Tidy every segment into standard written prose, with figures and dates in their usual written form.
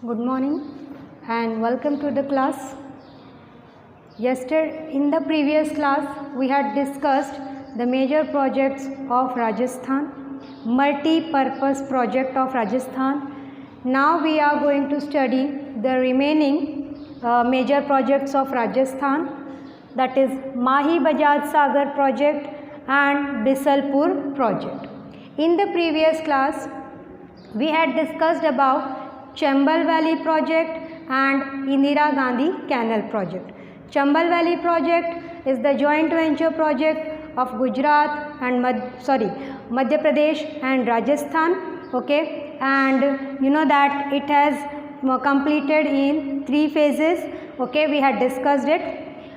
Good morning and welcome to the class. Yesterday, in the previous class, we had discussed the major projects of Rajasthan, multi-purpose project of Rajasthan. Now we are going to study the remaining major projects of Rajasthan, that is Mahi Bajaj Sagar project and Bisalpur project. In the previous class, we had discussed about Chambal Valley project and Indira Gandhi Canal project. Chambal Valley project is the joint venture project of Gujarat and Madhya Pradesh and Rajasthan. Okay, and you know that it has completed in 3 phases. Okay, we had discussed it.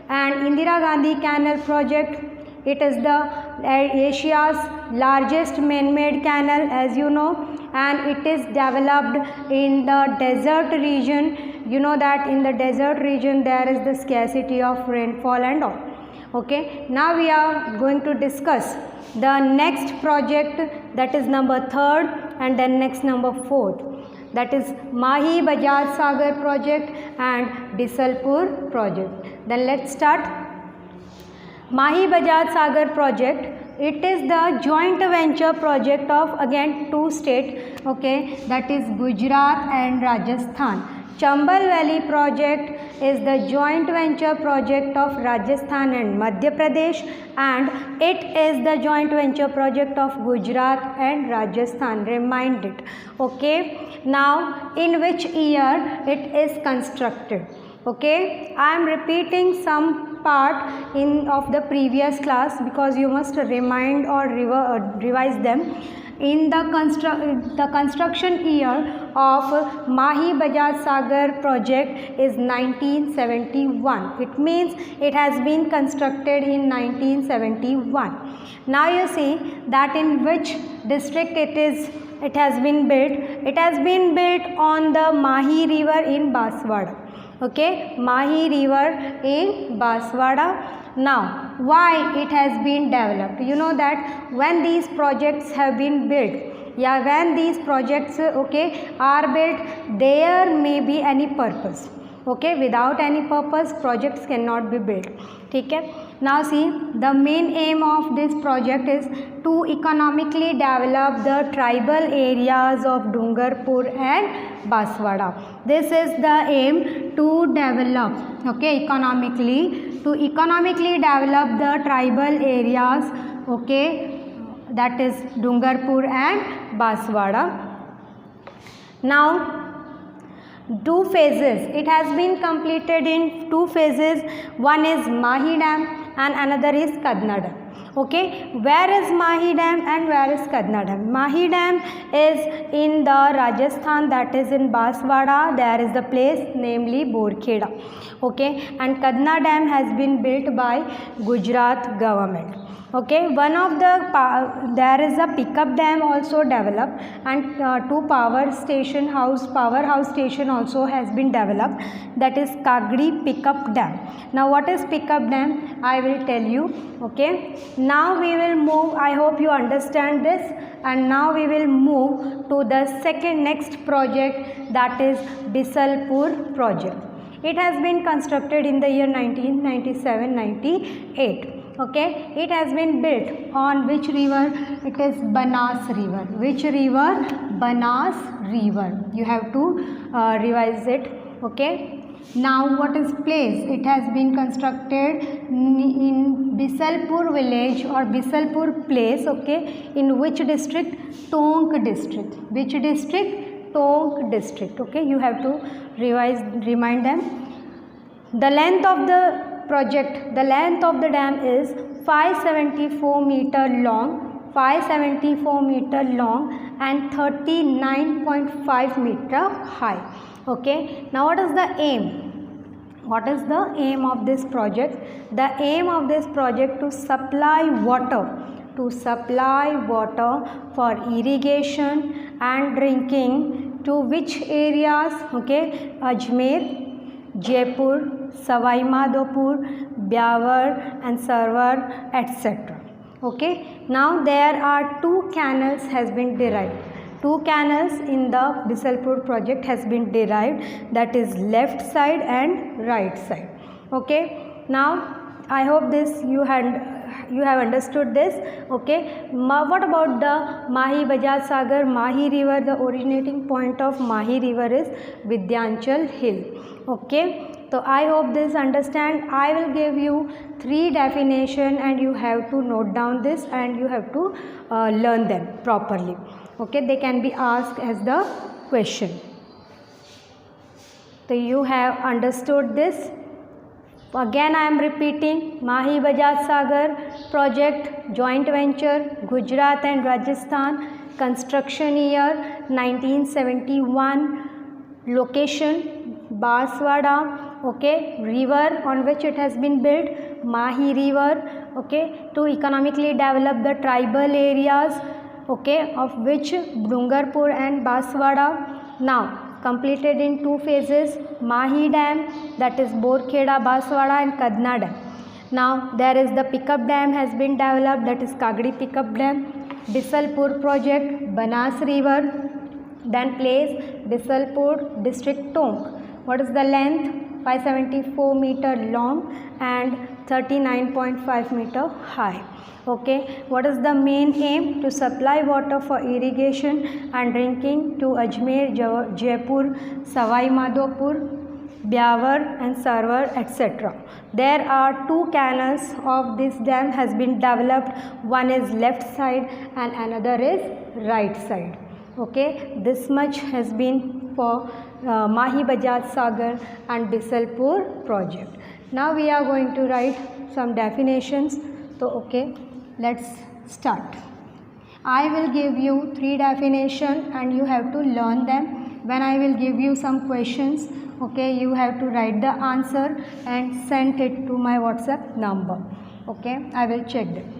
And Indira Gandhi Canal project, it is the Asia's largest man-made canal, as you know, and it is developed in the desert region. You know that in the desert region there is the scarcity of rainfall and all. Okay, now we are going to discuss the next project, that is number 3rd, and then next number 4th, that is Mahi Bajaj Sagar project and Bisalpur project. Then let's start. Mahi Bajaj Sagar project, it is the joint venture project of again 2 states, okay, that is Gujarat and Rajasthan. Chambal Valley project is the joint venture project of Rajasthan and Madhya Pradesh, and it is the joint venture project of Gujarat and Rajasthan. Remind it. Okay, now in which year it is constructed? Okay, I am repeating some part of the previous class because you must remind or revise them. In the construction year of Mahi Bajaj Sagar project is 1971. It means it has been constructed in 1971. Now you see that in which district it has been built. It has been built on the Mahi river in Banswara. Okay, Mahi river in Banswara. Now, why it has been developed? You know that when these projects have been built, when these projects are built, there may be any purpose. Okay, without any purpose, projects cannot be built. Okay. Now see, the main aim of this project is to economically develop the tribal areas of Dungarpur and Banswara. This is the aim, to develop, economically develop the tribal areas, that is Dungarpur and Banswara. Now, 2 phases. It has been completed in 2 phases. One is Mahi Dam and another is Kadna Dam. Okay, where is Mahi Dam and where is Kadna Dam? Mahi Dam is in the Rajasthan, that is in Banswara. There is the place namely Borkheda. Okay, and Kadna Dam has been built by Gujarat government. Okay, one of the there is a pickup dam also developed, and 2 powerhouse station also has been developed, that is Kagri pickup dam. Now what is pickup dam? I will tell you. Okay, now we will move. I hope you understand this, and now we will move to the next project, that is Bisalpur project. It has been constructed in the year 1997-98. Okay, it has been built on which river? It is Banas river. Which river? Banas river. You have to revise it. Okay. Now what is place? It has been constructed in Bisalpur village or Bisalpur place. Okay. In which district? Tonk district. Which district? Tonk district. Okay. You have to remind them. The length of the project, the length of the dam is 574 meter long, and 39.5 meter high. Okay, now what is the aim? What is the aim of this project? The aim of this project to supply water for irrigation and drinking to which areas? Okay, Ajmer, Jaipur, Savai Madhopur, Byawar and Sarwar, etc. Okay. Now there are 2 canals has been derived. two canals in the Bisalpur project has been derived, that is left side and right side. Okay, now I hope this you have understood this. Okay, what about the Mahi Bajaj Sagar Mahi river? The originating point of Mahi river is Vindhyachal hill. Okay, so I hope this understand. I will give you 3 definition and you have to note down this and you have to learn them properly. Okay, they can be asked as the question. So you have understood this. Again I am repeating, Mahi Bajaj Sagar project joint venture Gujarat and Rajasthan, construction year 1971, location Banswara, okay, river on which it has been built Mahi river, okay, to economically develop the tribal areas, okay, of which Dungarpur and Banswara. Now completed in 2 phases, Mahi Dam, that is Borkheda, Banswara and Kadna Dam. Now there is the pickup dam has been developed, that is Kagadi pickup dam. Bisalpur project, Banas river, then place Bisalpur district Tonk. What is the length? 574 meter long and 39.5 meter high. Okay, what is the main aim? To supply water for irrigation and drinking to Ajmer, Jaipur, Savai Madhopur, Byawar and Sarwar, etc. There are 2 canals of this dam has been developed. One is left side and another is right side. Okay, this much has been for Mahi Bajaj Sagar and Bisalpur project. Now we are going to write some definitions. So okay, let's start. I will give you 3 definitions and you have to learn them. When I will give you some questions, okay, you have to write the answer and send it to my WhatsApp number. Okay, I will check them.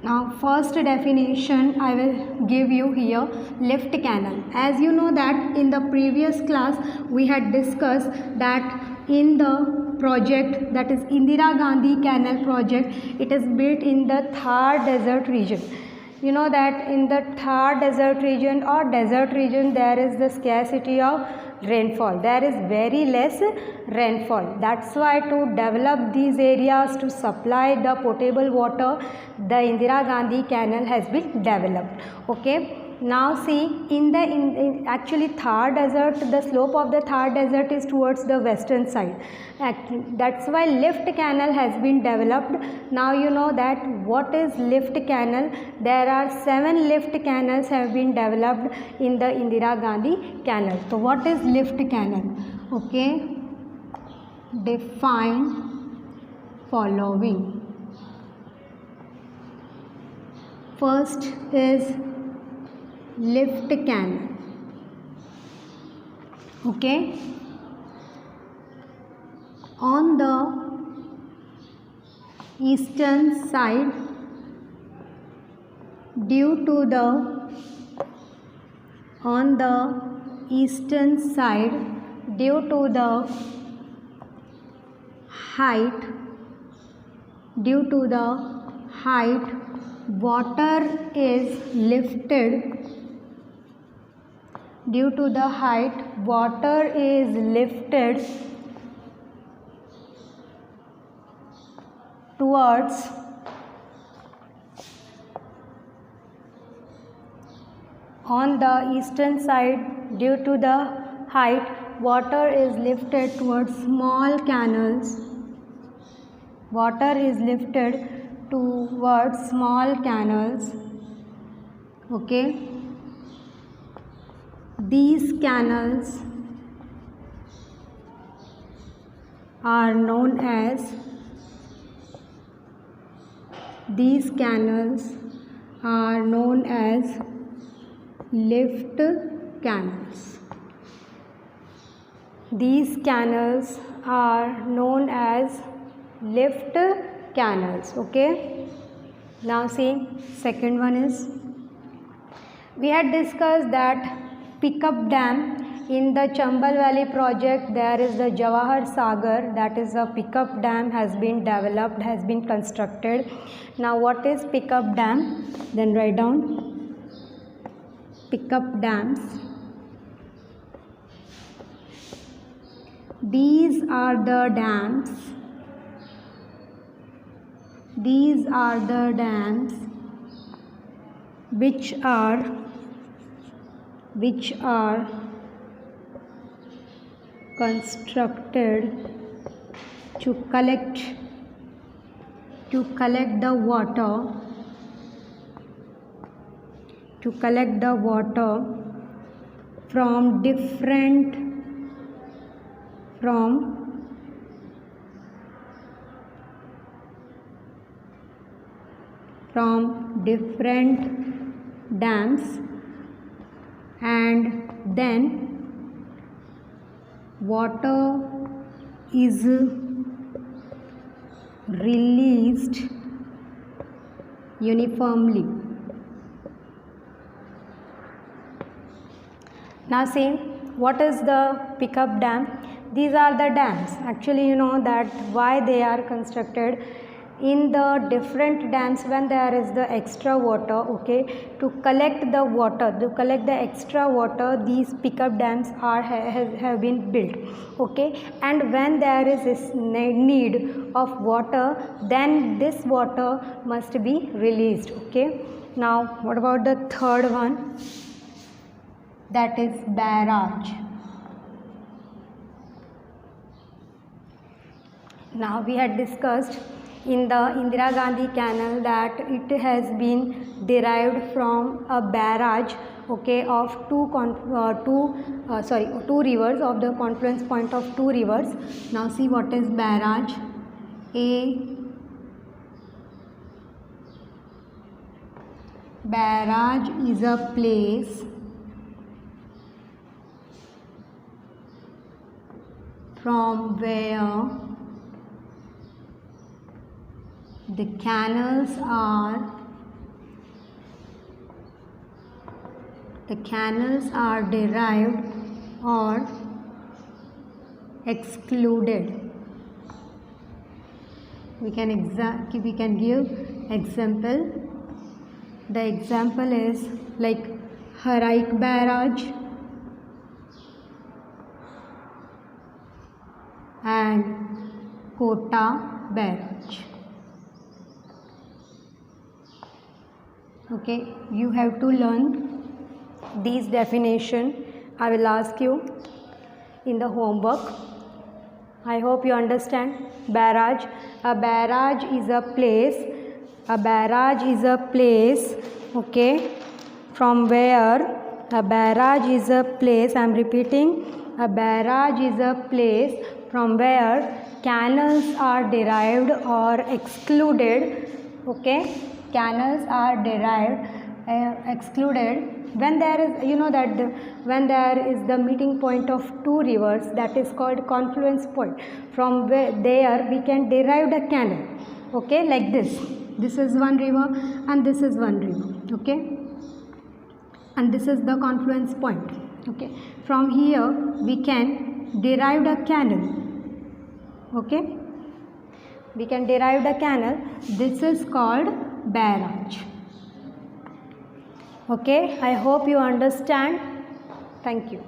Now first definition I will give you here, lift canal. As you know that in the previous class we had discussed that in the project, that is Indira Gandhi Canal project, it is built in the Thar desert region. You know that in the Thar desert region or desert region there is the scarcity of rainfall. There is very less rainfall. That's why to develop these areas to supply the potable water, the Indira Gandhi Canal has been developed. Okay. Now see, in actually Thar desert, the slope of the Thar desert is towards the western side. That's why lift canal has been developed. Now you know that what is lift canal. There are 7 lift canals have been developed in the Indira Gandhi Canal. So what is lift canal? Okay, define following. First is lift canal. Okay, on the eastern side, due to the height, water is lifted. Due to the height, water is lifted towards on the eastern side. Due to the height, water is lifted towards small canals. Water is lifted towards small canals. Okay. These canals are known as lift canals. These canals are known as lift canals. Okay. Now see, second one is, we had discussed that pickup dam in the Chambal Valley project. There is the Jawahar Sagar, that is a pickup dam has been developed, has been constructed. Now what is pickup dam? Then write down. pickup dams. These are the dams. These are the dams which are constructed to collect the water from different dams, and then water is released uniformly. Now see, what is the pickup dam? These are the dams. Actually, you know that why they are constructed. In the different dams, when there is the extra water, okay, to collect the extra water, these pickup dams have been built, okay. And when there is this need of water, then this water must be released, okay. Now what about the third one? That is barrage. Now we had discussed in the Indira Gandhi Canal that it has been derived from a barrage, okay, of two rivers, of the confluence point of two rivers. Now see what is barrage. Barrage is a place from where the canals are derived or excluded. We can give example. The example is like Haraik barrage and Kota barrage. Okay, you have to learn these definition. I will ask you in the homework. I hope you understand. Barrage. A barrage is a place. Okay, from where a barrage is a place. I am repeating. A barrage is a place from where canals are derived or excluded. Okay, canals are derived, excluded when there is, you know that when there is the meeting point of two rivers, that is called confluence point. From where there we can derive the canal. Okay, like this. This is one river and this is one river. Okay, and this is the confluence point. Okay, from here we can derive the canal. Okay, we can derive the canal. This is called barrage. Okay, I hope you understand. Thank you.